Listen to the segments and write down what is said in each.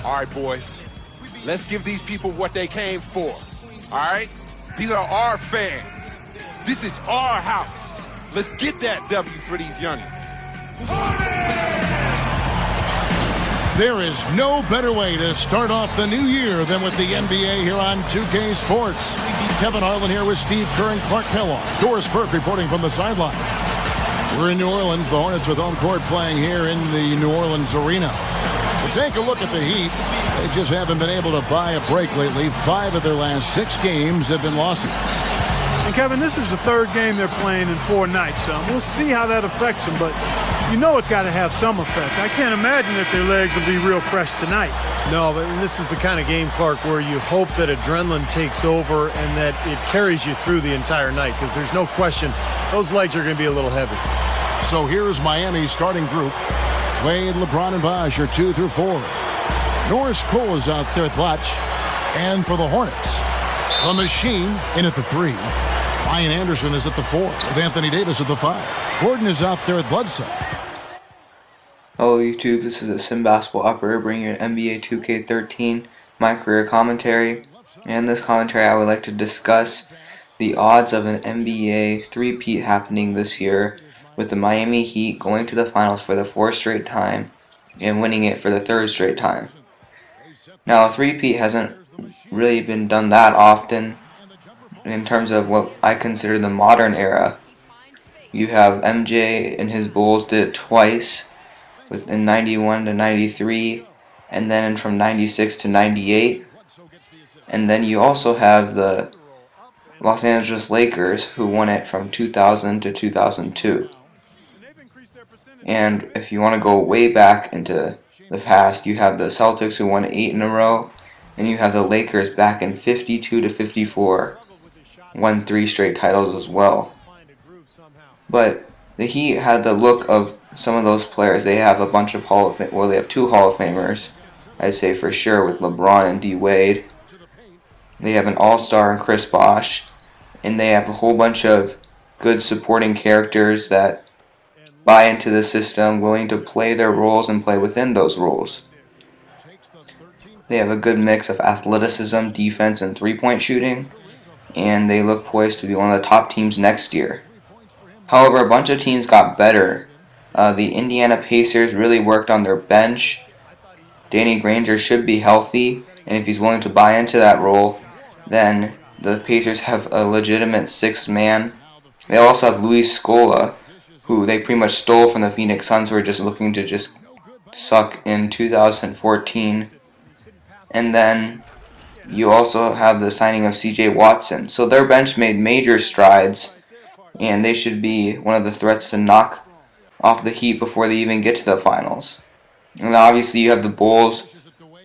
All right, boys. Let's give these people what they came for. All right? These are our fans. This is our house. Let's get that W for these youngins. There is no better way to start off the new year than with the NBA here on 2K Sports. Kevin Harlan here with Steve Kerr and Clark Kellogg. Doris Burke reporting from the sideline. We're in New Orleans. The Hornets with home court playing here in the New Orleans arena. To take a look at the Heat, they just haven't been able to buy a break lately. 5 of their last 6 games have been losses. And Kevin, this is the 3rd game they're playing in 4 nights. We'll see how that affects them, but you know it's got to have some effect. I can't imagine that their legs will be real fresh tonight. No, but this is the kind of game, Clark, where you hope that adrenaline takes over and that it carries you through the entire night, because there's no question those legs are going to be a little heavy. So here's Miami's starting group. Wade, LeBron, and Bosh are 2 through 4. Norris Cole is out there at Blatch. And for the Hornets, the Machine in at the 3. Ryan Anderson is at the 4 with Anthony Davis at the 5. Gordon is out there at Bledsoe. Hello YouTube, this is a Sim Basketball Operator bringing you an NBA 2K13 My Career Commentary. And in this commentary I would like to discuss the odds of an NBA three-peat happening this year, with the Miami Heat going to the finals for the 4th straight time and winning it for the 3rd straight time. Now, a three-peat hasn't really been done that often in terms of what I consider the modern era. You have MJ and his Bulls did it twice, in 91 to 93, and then from 96 to 98. And then you also have the Los Angeles Lakers, who won it from 2000 to 2002. And if you want to go way back into the past, you have the Celtics, who won 8 in a row, and you have the Lakers back in 52 to 54, won 3 straight titles as well. But the Heat had the look of some of those players. They have a bunch of they have 2 Hall of Famers, I'd say for sure, with LeBron and D. Wade. They have an all-star in Chris Bosh, and they have a whole bunch of good supporting characters that buy into the system, willing to play their roles and play within those roles. They have a good mix of athleticism, defense, and three-point shooting, and they look poised to be one of the top teams next year. However, a bunch of teams got better. The Indiana Pacers really worked on their bench. Danny Granger should be healthy, and if he's willing to buy into that role, then the Pacers have a legitimate 6th man. They also have Luis Scola, who they pretty much stole from the Phoenix Suns, who are just looking to just suck in 2014. And then you also have the signing of CJ Watson. So their bench made major strides, and they should be one of the threats to knock off the Heat before they even get to the finals. And obviously you have the Bulls,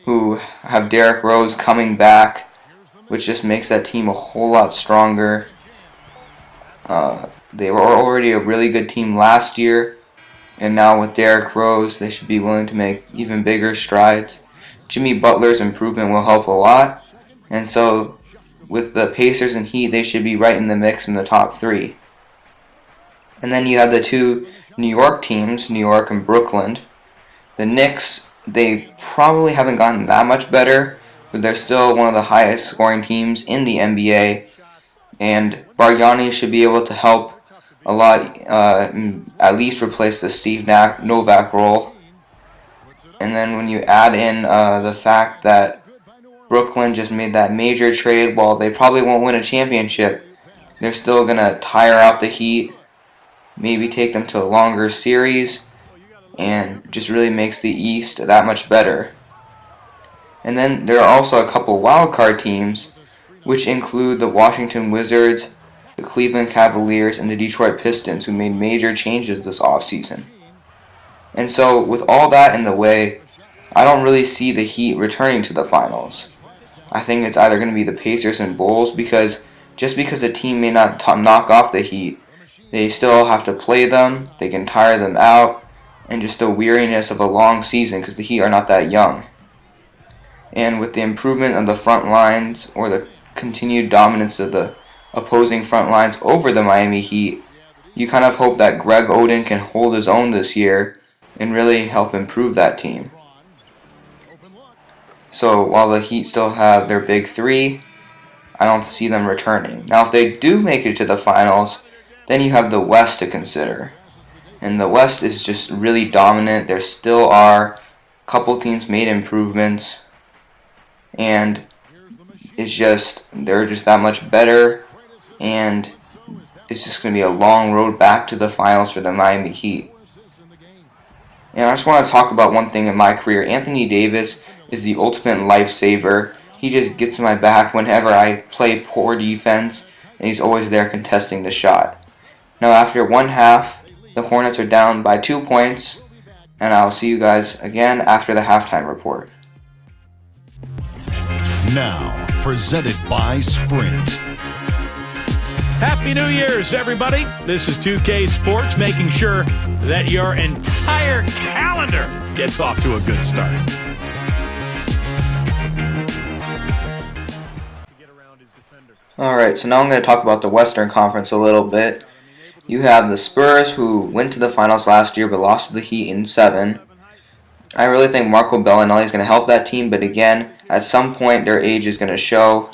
who have Derrick Rose coming back, which just makes that team a whole lot stronger. They were already a really good team last year, and now with Derrick Rose, they should be willing to make even bigger strides. Jimmy Butler's improvement will help a lot, and so with the Pacers and Heat, they should be right in the mix in the top 3. And then you have the 2 New York teams, New York and Brooklyn. The Knicks, they probably haven't gotten that much better, but they're still one of the highest scoring teams in the NBA, and Bargnani should be able to help a lot, at least replace the Steve Novak role. And then when you add in the fact that Brooklyn just made that major trade, while they probably won't win a championship, they're still going to tire out the Heat, maybe take them to a longer series, and just really makes the East that much better. And then there are also a couple wildcard teams, which include the Washington Wizards, the Cleveland Cavaliers, and the Detroit Pistons, who made major changes this offseason. And so with all that in the way, I don't really see the Heat returning to the finals. I think it's either going to be the Pacers and Bulls, because just because a team may not knock off the Heat, they still have to play them, they can tire them out, and just the weariness of a long season, because the Heat are not that young. And with the improvement of the front lines, or the continued dominance of the opposing front lines over the Miami Heat, you kind of hope that Greg Oden can hold his own this year and really help improve that team. So while the Heat still have their big three, I don't see them returning. Now, if they do make it to the finals, then you have the West to consider. And the West is just really dominant. There still are a couple teams made improvements. And they're just that much better. And it's just going to be a long road back to the finals for the Miami Heat. And I just want to talk about one thing in my career. Anthony Davis is the ultimate lifesaver. He just gets my back whenever I play poor defense, and he's always there contesting the shot. Now, after one half, the Hornets are down by 2 points, and I'll see you guys again after the halftime report. Now, presented by Sprint. Happy New Year's, everybody. This is 2K Sports, making sure that your entire calendar gets off to a good start. Alright, so now I'm going to talk about the Western Conference a little bit. You have the Spurs, who went to the finals last year but lost to the Heat in 7. I really think Marco Bellinelli is going to help that team, but again, at some point their age is going to show,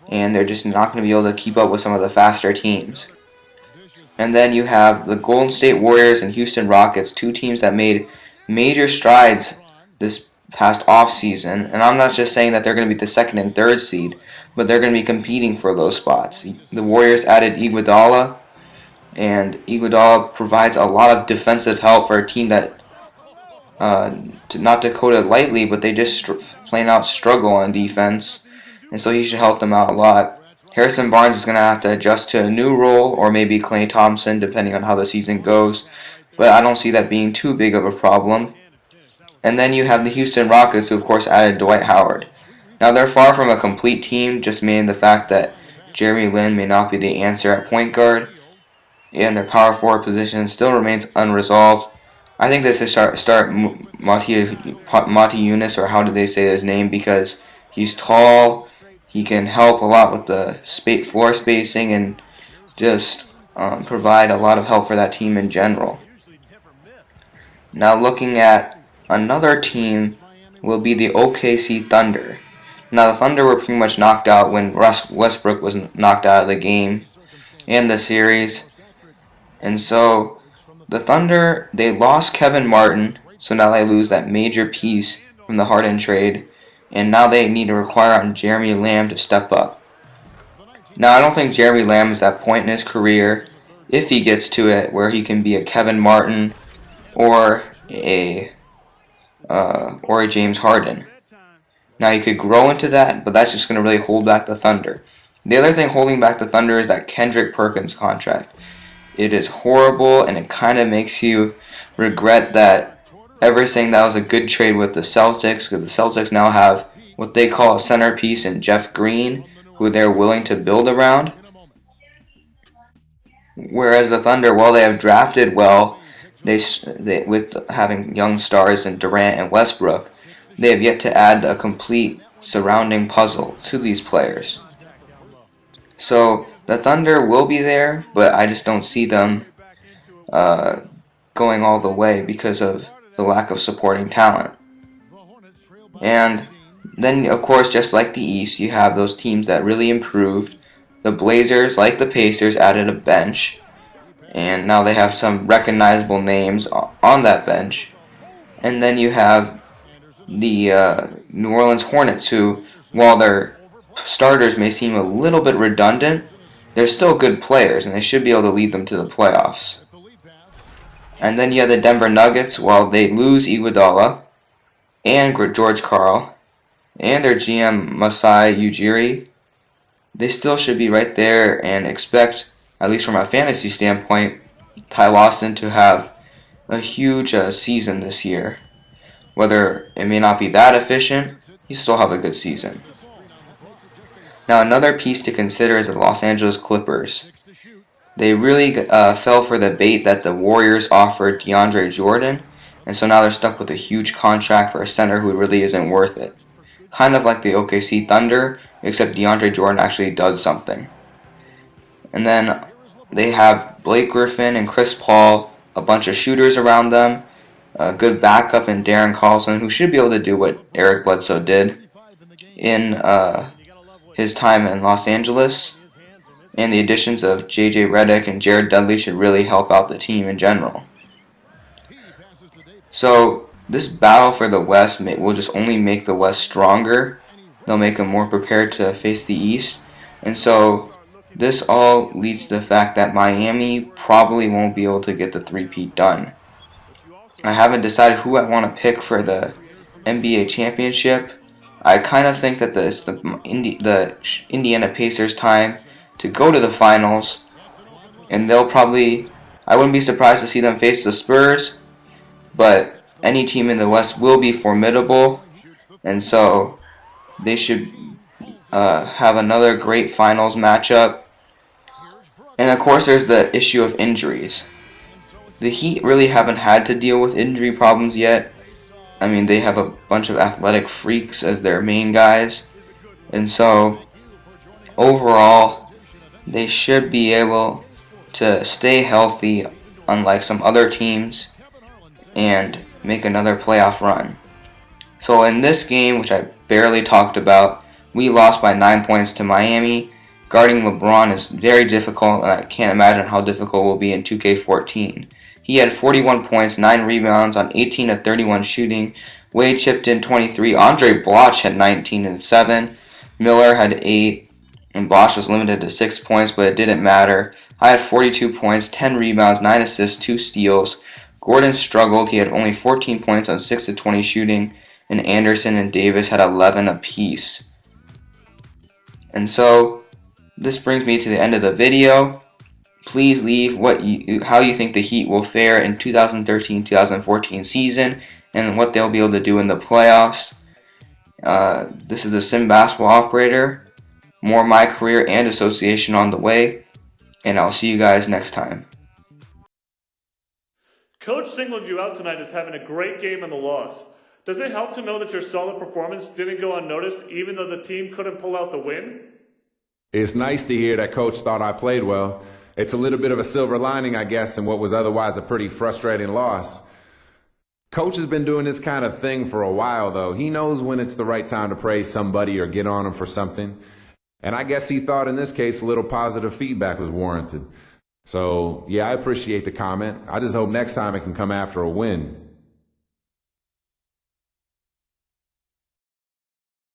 and they're just not going to be able to keep up with some of the faster teams. And then you have the Golden State Warriors and Houston Rockets, two teams that made major strides this past offseason. And I'm not just saying that they're going to be the 2nd and 3rd seed, but they're going to be competing for those spots. The Warriors added Iguodala, and Iguodala provides a lot of defensive help for a team that, not to quote it lightly, but they just plain out struggle on defense. And so he should help them out a lot. Harrison Barnes is going to have to adjust to a new role, or maybe Klay Thompson, depending on how the season goes. But I don't see that being too big of a problem. And then you have the Houston Rockets, who of course added Dwight Howard. Now they're far from a complete team, just meaning the fact that Jeremy Lin may not be the answer at point guard, and their power forward position still remains unresolved. I think they should start Mati Yunus, or how do they say his name, because he's tall. He can help a lot with the floor spacing and just provide a lot of help for that team in general. Now looking at another team will be the OKC Thunder. Now the Thunder were pretty much knocked out when Westbrook was knocked out of the game and the series. And so the Thunder, they lost Kevin Martin, so now they lose that major piece from the Harden trade. And now they need to require on Jeremy Lamb to step up. Now, I don't think Jeremy Lamb is at point in his career, if he gets to it, where he can be a Kevin Martin or a James Harden. Now, he could grow into that, but that's just going to really hold back the Thunder. The other thing holding back the Thunder is that Kendrick Perkins contract. It is horrible, and it kind of makes you regret that ever saying that was a good trade with the Celtics, because the Celtics now have what they call a centerpiece in Jeff Green, who they're willing to build around. Whereas the Thunder, while they have drafted well, they with having young stars in Durant and Westbrook, they have yet to add a complete surrounding puzzle to these players. So the Thunder will be there, but I just don't see them going all the way because of the lack of supporting talent. And then, of course, just like the East, you have those teams that really improved. The Blazers, like the Pacers, added a bench, and now they have some recognizable names on that bench. And then you have the New Orleans Hornets, who, while their starters may seem a little bit redundant, they're still good players, and they should be able to lead them to the playoffs. And then you have the Denver Nuggets, while they lose Iguodala and George Karl and their GM Masai Ujiri, they still should be right there and expect, at least from a fantasy standpoint, Ty Lawson to have a huge season this year. Whether it may not be that efficient, he still have a good season. Now another piece to consider is the Los Angeles Clippers. They really fell for the bait that the Warriors offered DeAndre Jordan, and so now they're stuck with a huge contract for a center who really isn't worth it. Kind of like the OKC Thunder, except DeAndre Jordan actually does something. And then they have Blake Griffin and Chris Paul, a bunch of shooters around them, a good backup in Darren Carlson, who should be able to do what Eric Bledsoe did. in his time in Los Angeles, and the additions of J.J. Redick and Jared Dudley should really help out the team in general. So this battle for the West will just only make the West stronger. They'll make them more prepared to face the East. And so this all leads to the fact that Miami probably won't be able to get the three-peat done. I haven't decided who I want to pick for the NBA championship. I kind of think that it's the Indiana Pacers' time to go to the finals, and they'll probably, I wouldn't be surprised to see them face the Spurs, but any team in the West will be formidable, and so they should have another great finals matchup. And of course there's the issue of injuries. The Heat really haven't had to deal with injury problems yet. I mean, they have a bunch of athletic freaks as their main guys, and so overall they should be able to stay healthy, unlike some other teams, and make another playoff run. So in this game, which I barely talked about, we lost by 9 points to Miami. Guarding LeBron is very difficult, and I can't imagine how difficult it will be in 2K14. He had 41 points, 9 rebounds on 18 of 31 shooting. Wade chipped in 23. Andre Bloch had 19 and 7. Miller had 8. And Bosch was limited to 6 points, but it didn't matter. I had 42 points, 10 rebounds, 9 assists, 2 steals. Gordon struggled. He had only 14 points on 6 of 20 shooting, and Anderson and Davis had 11 apiece. And so this brings me to the end of the video. Please leave how you think the Heat will fare in 2013-2014 season and what they'll be able to do in the playoffs. This is the Sim Basketball Operator. More My Career and Association on the way, and I'll see you guys next time. Coach singled you out tonight as having a great game in the loss. Does it help to know that your solid performance didn't go unnoticed even though the team couldn't pull out the win? It's nice to hear that Coach thought I played well. It's a little bit of a silver lining, I guess, in what was otherwise a pretty frustrating loss. Coach has been doing this kind of thing for a while, though. He knows when it's the right time to praise somebody or get on them for something. And I guess he thought in this case a little positive feedback was warranted. So, yeah, I appreciate the comment. I just hope next time it can come after a win.